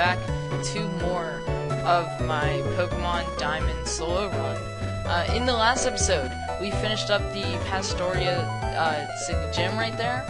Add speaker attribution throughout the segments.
Speaker 1: back to more of my Pokemon Diamond solo run. In the last episode, we finished up the Castelia City Gym right there,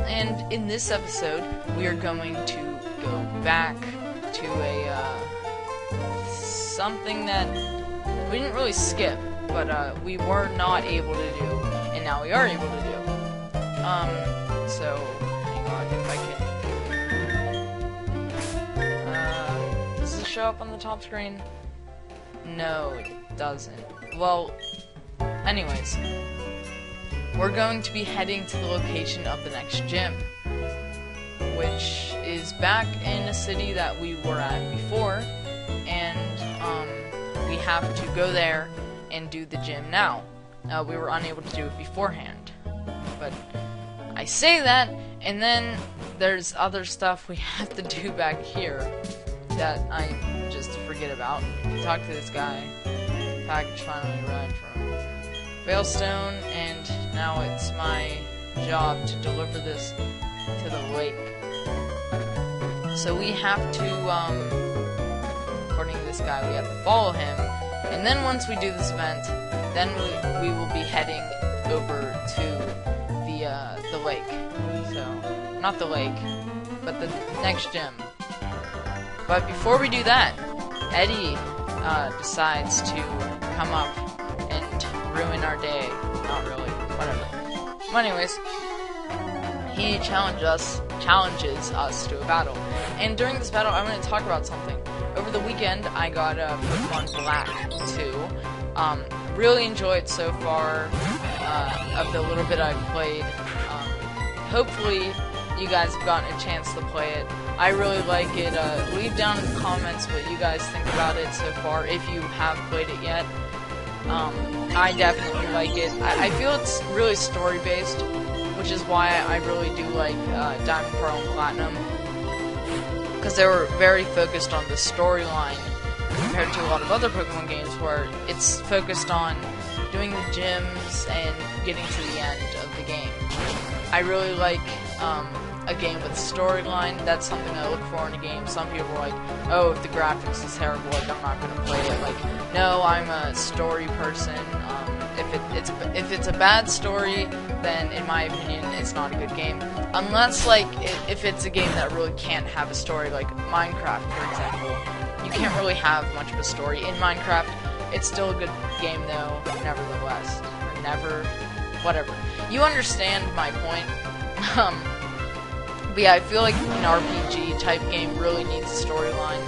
Speaker 1: and in this episode, we are going to go back to a something that we didn't really skip, but we were not able to do, and now we are able to do. So hang on, if I can. Does it show up on the top screen? No, it doesn't. Well, anyways, we're going to be heading to the location of the next gym, which is back in a city that we were at before, and we have to go there and do the gym now. We were unable to do it beforehand, but I say that, and then there's other stuff we have to do back here that I just forget about. Talk to this guy. Package finally arrived from Veilstone, and now it's my job to deliver this to the lake. So we have to, according to this guy, we have to follow him, and then once we do this event, then we will be heading over to the lake. So, not the lake, but the next gym. But before we do that, Eddie decides to come up and ruin our day. Not really, whatever. Well, anyways, he challenges us to a battle. And during this battle, I'm going to talk about something. Over the weekend, I got Pokemon Black 2. Really enjoyed so far of the little bit I've played. Hopefully, you guys have gotten a chance to play it. I really like it. Leave down in the comments what you guys think about it so far, if you have played it yet. I definitely like it. I feel it's really story-based, which is why I really do like Diamond, Pearl, and Platinum, because they were very focused on the storyline compared to a lot of other Pokemon games where it's focused on doing the gyms and getting to the end of the game. I really like a game with storyline. That's something I look for in a game. Some people are like, oh, if the graphics is terrible, like, I'm not going to play it. Like, no, I'm a story person. If it's a bad story, then in my opinion, it's not a good game. Unless, like, if it's a game that really can't have a story, like Minecraft, for example. You can't really have much of a story in Minecraft. It's still a good game, though, nevertheless. Or never, whatever. You understand my point. But yeah, I feel like an RPG type game really needs a storyline,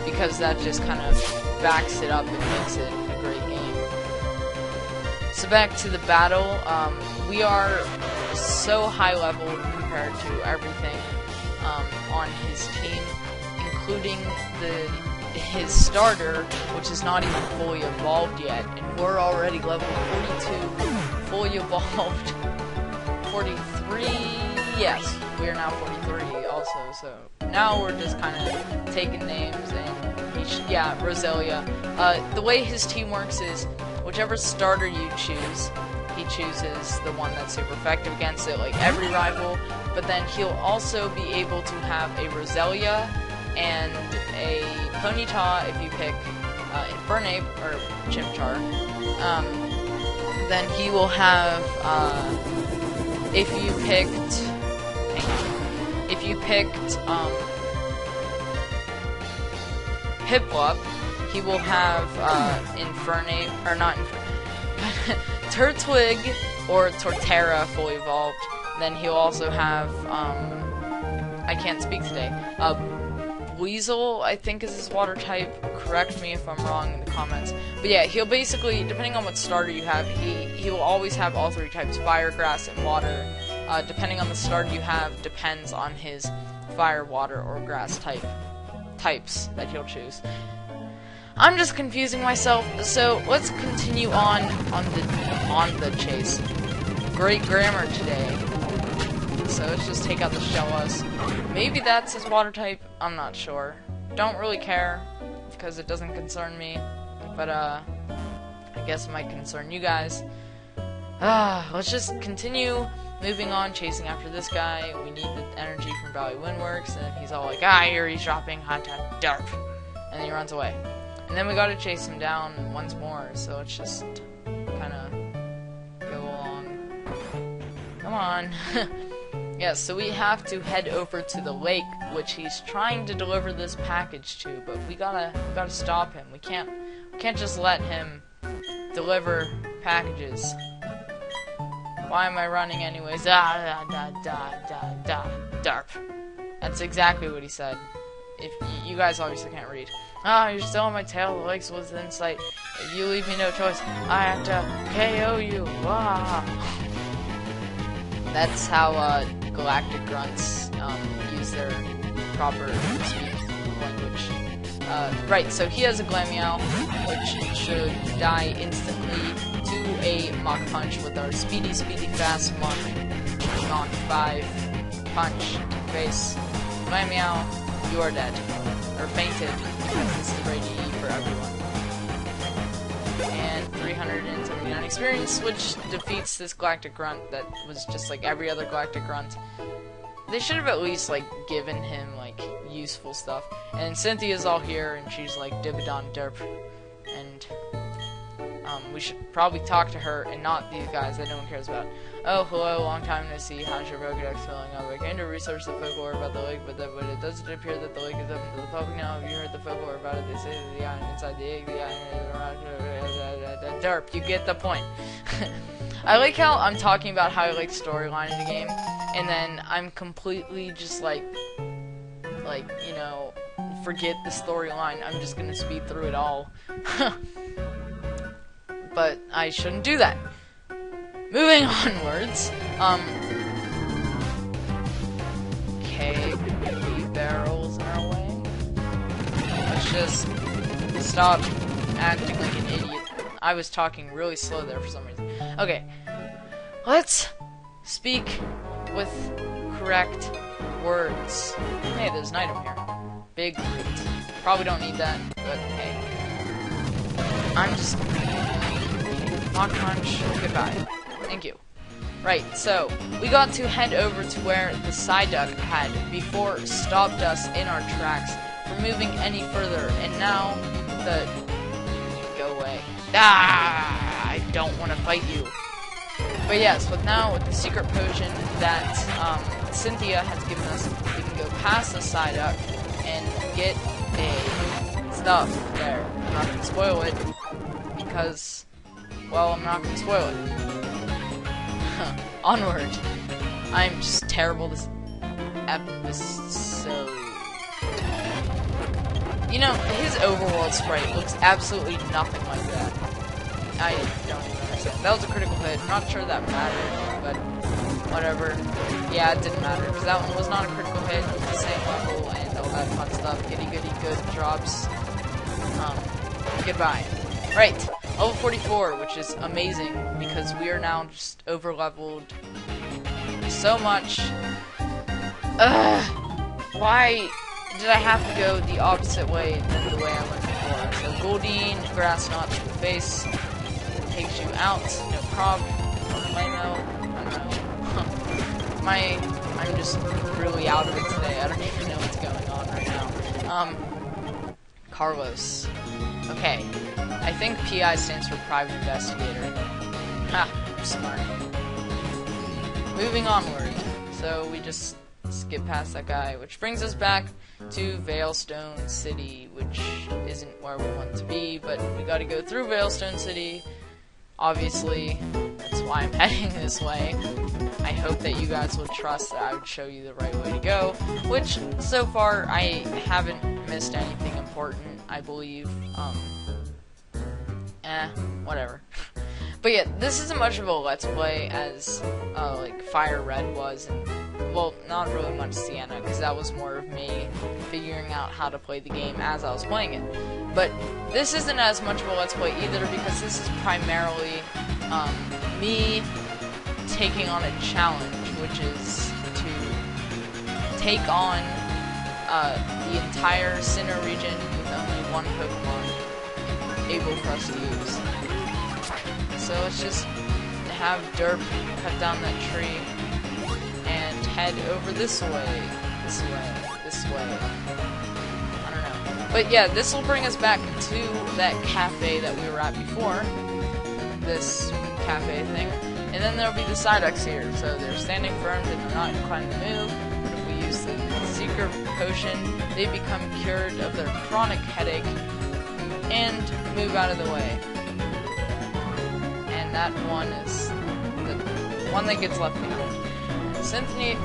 Speaker 1: because that just kind of backs it up and makes it a great game. So back to the battle, we are so high level compared to everything on his team, including his starter, which is not even fully evolved yet, and we're already level 42, fully evolved. 43, yes, we are now 43 also, so now we're just kind of taking names, and yeah, Roselia. The way his team works is, whichever starter you choose, he chooses the one that's super effective against it, like every rival, but then he'll also be able to have a Roselia and a Ponyta if you pick Infernape, or Chimchar. Then he will have, if you picked Piplup, he will have Infernape, or not Infernape, Turtwig or Torterra fully evolved. Then he'll also have, I can't speak today, Weasel, I think, is his water type. Correct me if I'm wrong in the comments. But yeah, he'll basically, depending on what starter you have, he will always have all three types, fire, grass, and water. Depending on the starter you have, depends on his fire, water, or grass types that he'll choose. I'm just confusing myself, so let's continue on the chase. Great grammar today. So let's just take out the Shellos. Maybe that's his water type, I'm not sure. Don't really care, because it doesn't concern me, but I guess it might concern you guys. Let's just continue moving on, chasing after this guy. We need the energy from Valley Windworks, and he's all like, ah, here he's dropping hot derp, and then he runs away. And then we gotta chase him down once more, so let's just kind of go along. Come on. Yeah, so we have to head over to the lake, which he's trying to deliver this package to, but we gotta stop him. We can't just let him deliver packages. Why am I running anyways? Darp. That's exactly what he said. If you guys obviously can't read. Ah, you're still on my tail. The lake's within sight. If you leave me no choice, I have to KO you. Ah. That's how Galactic grunts use their proper speak language. Right, so he has a Glameow, which should die instantly to a Mach Punch with our speedy, fast Mach 5 punch face. Glameow, you are dead. Or fainted, because this is rated E for everyone. And 379 experience, which defeats this Galactic Grunt that was just like every other Galactic Grunt. They should have at least, like, given him, like, useful stuff. And Cynthia's all here, and she's like, Dibidon derp. And, we should probably talk to her, and not these guys that no one cares about. Oh, hello, long time no see. How's your Pokédex filling up? I came to research the folklore about the lake, but it doesn't appear that the lake is open to the public now. Have you heard the folklore about it? They say that the island inside the egg, the island is around... Derp, you get the point. I like how I'm talking about how I like storyline in the game, and then I'm completely just like, you know, forget the storyline. I'm just gonna speed through it all. But I shouldn't do that. Moving onwards, okay, barrels in our way. Let's just stop acting like an idiot. I was talking really slow there for some reason. Okay, let's speak with correct words. Hey, there's an item here. Big loot. Probably don't need that, but hey. I'm just... Mach Punch. Goodbye. Thank you. Right, so, we got to head over to where the Psyduck had before stopped us in our tracks from moving any further, and now the... Go away. Ah! I don't want to fight you. But yes, with the secret potion that Cynthia has given us, we can go past the Psyduck and get a stuff there. I'm not going to spoil it, because, well, I'm not going to spoil it. Onward. I'm just terrible this episode. You know, his overworld sprite looks absolutely nothing like that. I don't even understand. That was a critical hit. Not sure that mattered, but whatever. Yeah, it didn't matter, because that one was not a critical hit. It was the same level and all that fun stuff. Goody good drops. Goodbye. Right, level 44, which is amazing, because we are now just over-leveled so much. Why did I have to go the opposite way than the way I went before? So Goldeen, Grass Knot to the face, takes you out, no prob. I don't know. I'm just really out of it today. I don't even know what's going on right now. Carlos. Okay. I think PI stands for Private Investigator. Ha! I'm smart. Moving onward. So we just skip past that guy, which brings us back to Veilstone City, which isn't where we want to be, but we gotta go through Veilstone City. Obviously, that's why I'm heading this way. I hope that you guys will trust that I would show you the right way to go, which, so far, I haven't missed anything important, I believe. Whatever. But yeah, this isn't much of a Let's Play as, like, Fire Red was, and, well, not really much Sienna, because that was more of me figuring out how to play the game as I was playing it. But this isn't as much of a Let's Play either, because this is primarily, me taking on a challenge, which is to take on, the entire Sinnoh region with only one Pokemon able for us to use. So let's just have Derp cut down that tree. head over this way. This way. This way. I don't know. But yeah, this will bring us back to that cafe that we were at before. This cafe thing. And then there'll be the Xilicks here. So they're standing firm and they're not inclined to move. But if we use the secret potion, they become cured of their chronic headache and move out of the way. And that one is the one that gets left behind. Cynthia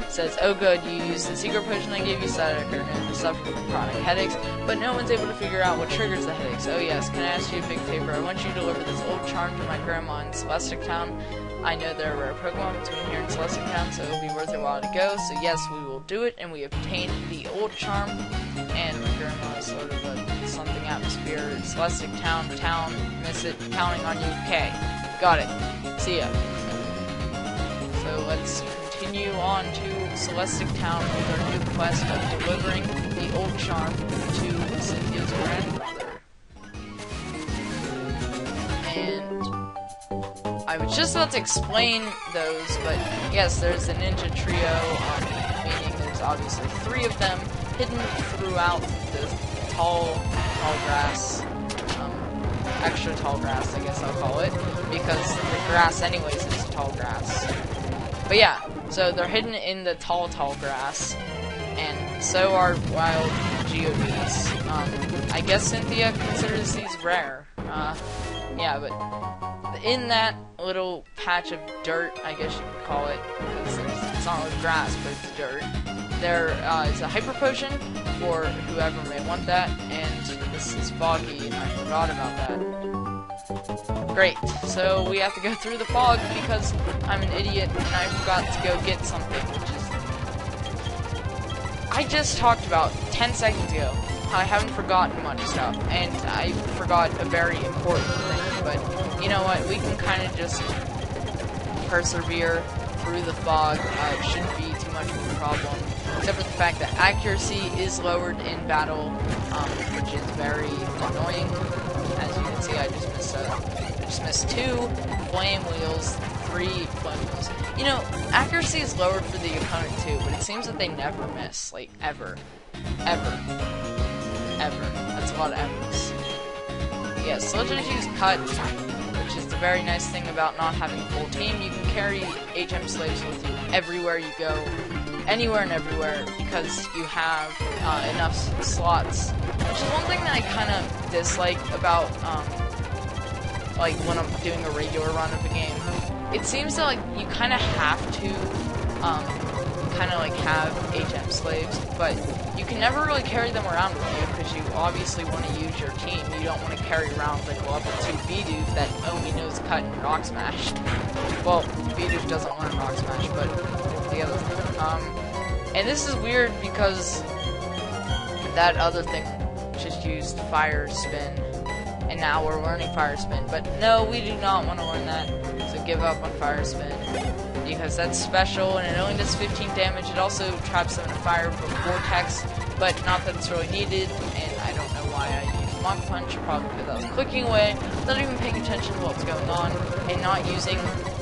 Speaker 1: says, "Oh good, you used the secret potion I gave you, Xilicks are known to suffer from chronic headaches, but no one's able to figure out what triggers the headaches. Oh yes, can I ask you a big favor? I want you to deliver this old charm to my grandma in Castelia Town. I know there are rare Pokemon between here and Castelia Town, so it'll be worth your while to go. So yes, we will do it." And we obtain the old charm, and my grandma is sort of a something atmosphere. Castelia Town, miss it, counting on you. Okay, got it. See ya. So let's continue on to Castelia Town with our new quest of delivering the old charm to Cynthia's grandmother. And I was just about to explain those, but yes, there's a ninja trio, meaning there's obviously 3 of them hidden throughout the tall grass, extra tall grass, I guess I'll call it, because the grass anyways is tall grass. But yeah, so they're hidden in the tall grass, and so are wild Geodes. I guess Cynthia considers these rare. Yeah, but in that little patch of dirt, I guess you could call it, because it's not like grass, but it's dirt, there is a hyper potion for whoever may want that, and this is foggy, and I forgot about that. Great, so we have to go through the fog because I'm an idiot and I forgot to go get something, which is... I just talked about 10 seconds ago. I haven't forgotten much stuff, and I forgot a very important thing, but you know what, we can kind of just persevere through the fog. It shouldn't be too much of a problem, except for the fact that accuracy is lowered in battle, which is very annoying. As you can see, I just missed 2 flame wheels, 3 flame wheels. You know, accuracy is lowered for the opponent too, but it seems that they never miss, like ever. That's a lot of Evers. Yes, so let's just use Cut, which is the very nice thing about not having a full team. You can carry HM slaves with you everywhere you go, anywhere and everywhere, because you have enough slots. Which is one thing that I kind of dislike about, like, when I'm doing a regular run of a game. It seems that, like, you kind of have to, kind of like have HM slaves, but you can never really carry them around with you because you obviously want to use your team. You don't want to carry around like a level 2 Bidoof that only knows Cut and Rock Smash. Well, Bidoof doesn't learn Rock Smash, but the other thing. And this is weird because that other thing just used Fire Spin, and now we're learning Fire Spin. But no, we do not want to learn that, so give up on Fire Spin. Because that's special, and it only does 15 damage. It also traps them in a fire vortex, but not that it's really needed, and I don't know why I used Mach Punch, probably because I was clicking away, not even paying attention to what was going on, and not using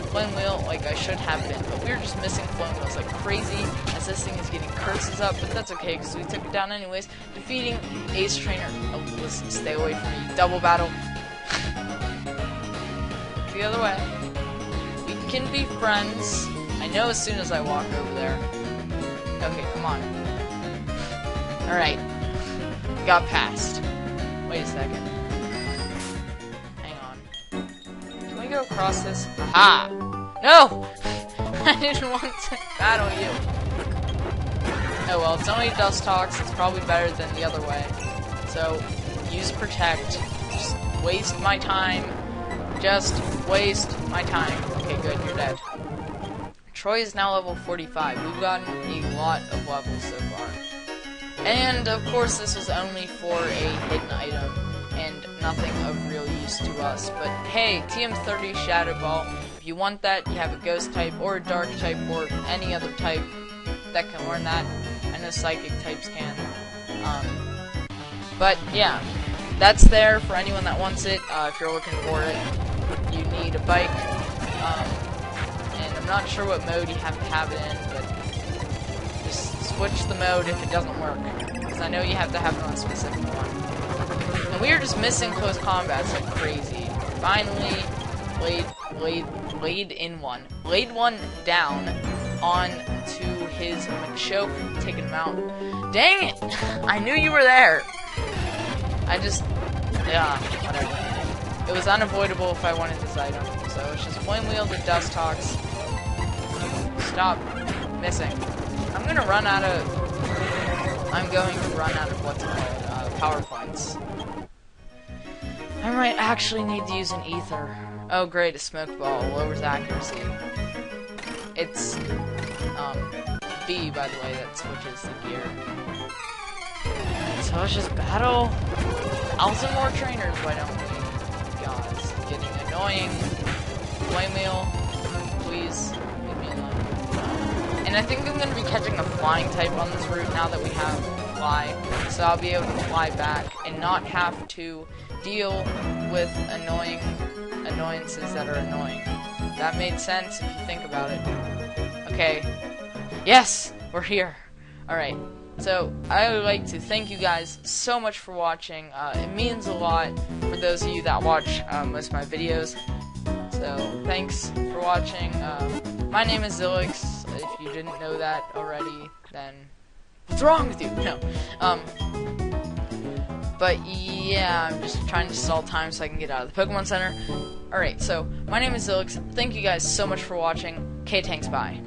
Speaker 1: Flame Wheel like I should have been. But we were just missing Flame Wheels like crazy, as this thing is getting curses up, but that's okay, because we took it down anyways. Defeating Ace Trainer. Oh, listen, stay away from me. Double battle. The other way. Can be friends. I know as soon as I walk over there. Okay, come on. Alright. Got past. Wait a second. Hang on. Can we go across this? Aha! No! I didn't want to battle you. Oh well, it's only Dust Talks. It's probably better than the other way. So, use Protect. Just waste my time. Just waste my time. Okay, good, you're dead. Troy is now level 45. We've gotten a lot of levels so far. And, of course, this was only for a hidden item, and nothing of real use to us. But, hey, TM30 Shadow Ball. If you want that, you have a Ghost type, or a Dark type, or any other type that can learn that. I know Psychic types can. But, yeah. That's there for anyone that wants it. If you're looking for it, you need a bike, And I'm not sure what mode you have to have it in, but just switch the mode if it doesn't work. Because I know you have to have it on a specific one. And we are just missing close combats like crazy. Finally, laid one down onto his choke, taking him out. Dang it! I knew you were there! Yeah, whatever. It was unavoidable if I wanted this item. So it's just flame wheel to dust tox. Stop missing. I'm going to run out of what's it called, power points. I might actually need to use an ether. Oh great, a smoke ball lowers accuracy. It's B, by the way, that switches the gear. So let's just battle. Also more trainers, why don't we? God, it's getting annoying. Flame wheel, please leave me alone. And I think I'm going to be catching a flying type on this route now that we have fly. So I'll be able to fly back and not have to deal with annoyances that are annoying. That made sense if you think about it. Okay. Yes! We're here. Alright. So, I would like to thank you guys so much for watching. It means a lot for those of you that watch most of my videos. So, thanks for watching. My name is Xilicks. If you didn't know that already, then what's wrong with you? No. But yeah, I'm just trying to stall time so I can get out of the Pokemon Center. Alright, so my name is Xilicks. Thank you guys so much for watching. K-Tanks, bye.